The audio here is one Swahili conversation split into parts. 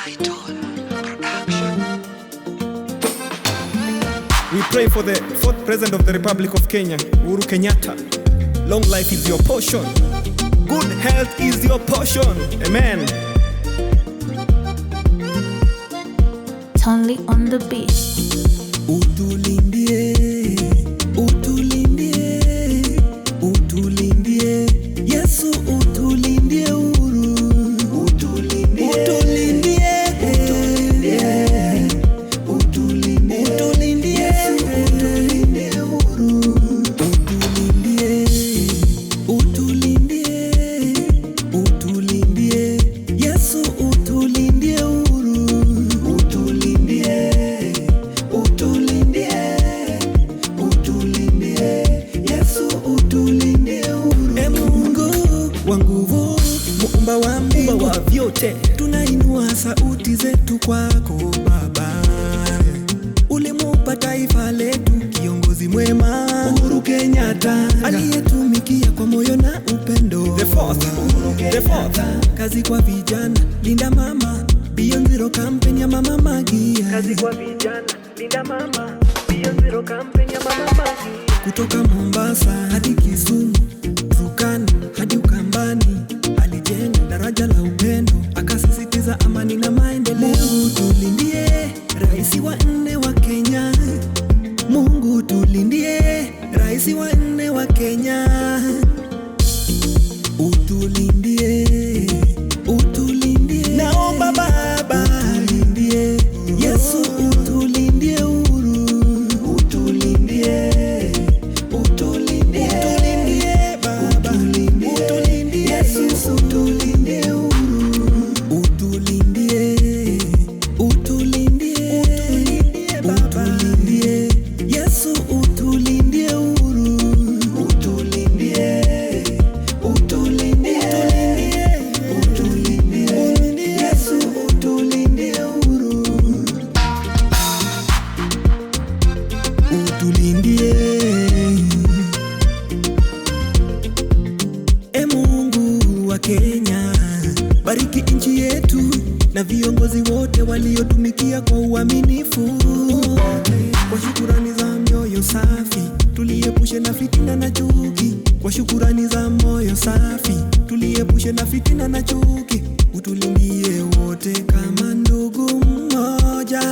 We pray for the 4th President of the Republic of Kenya, Uhuru Kenyatta. Long life is your portion. Good health is your portion. Amen. Only on the beat. Utulindie, utulindie, utulindie, Yesu utulindie Uhuru, utulindie, utulindie, utulindie, utulindie, utulindie, utulindie Uhuru, utulindie, utulindie, utulindie, Yesu utulindie Uhuru, utulindie, utulindie, utulindie, Yesu utulindie Uhuru. E Mungu wa nguvu, muumba wa mbingu wa vyote, tunainua sauti zetu kwako Baba. Ulimupa taifa letu kiongozi mwema Uhuru Kenyatta, aliyetumikia kwa moyo na upendo. The fourth. Kazi kwa vijana, linda mama, Beyond Zero campaign ya Mama Magia. Kazi kwa vijana, linda mama, Beyond Zero campaign ya Mama Magia. Kutoka Mombasa hadi Kisumu, Turkana hadi Ukambani, alijenga daraja la upendo, akasisitiza amani na maendeleo. Mungu tulindie rais wa 4 wa Kenya. Mungu tulindie rais wa 4 wa Kenya. Utulindie, utulindie, naomba Baba, utulindie, Yesu utulindie Uhuru, utulindie, utulindie, utulindie Baba, utulindie, Yesu utulindie Uhuru, utulindie, utulindie, utulindie Baba, utulindie, Yesu utulindie Uhuru, utulindie, utulindie, utulindie, Yesu utulindie Uhuru, utulindie. E Mungu wa Kenya, bariki nchi yetu na viongozi wote waliotumikia kwa uaminifu. Kwa shukurani za mioyo safi, tuliepushe na fitina na chuki. Kwa shukurani za moyo safi, tuliepushe na fitina na chuki. Utulindie wote kama ndugu mmoja,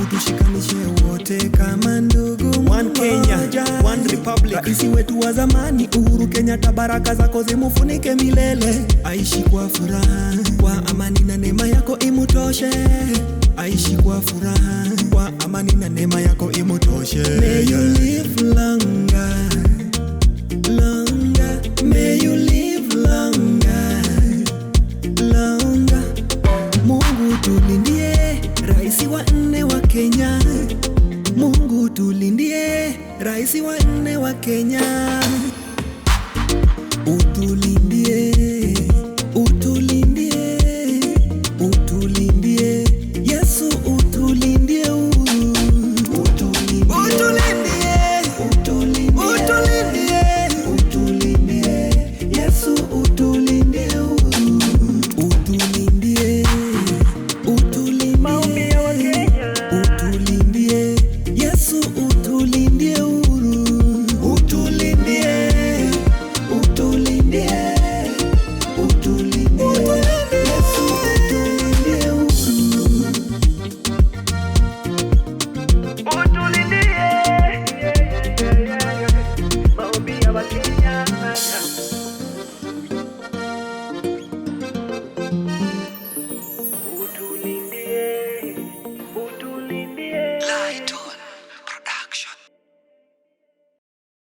utushikanishe wote kama ndugu mmoja. One Kenya, one Republic. Raisi wetu wa zamani Uhuru Kenyatta, baraka zako zimufunike milele. Aishi kwa furaha, kwa amani na neema yako imutoshe. Aishi kwa furaha, kwa amani na neema yako imutoshe. May you live longer, longer. May you live longer, longer. Mungu tulindie rais wa 4 wa Kenya. Mungu tulindie rais wa 4 wa Kenya.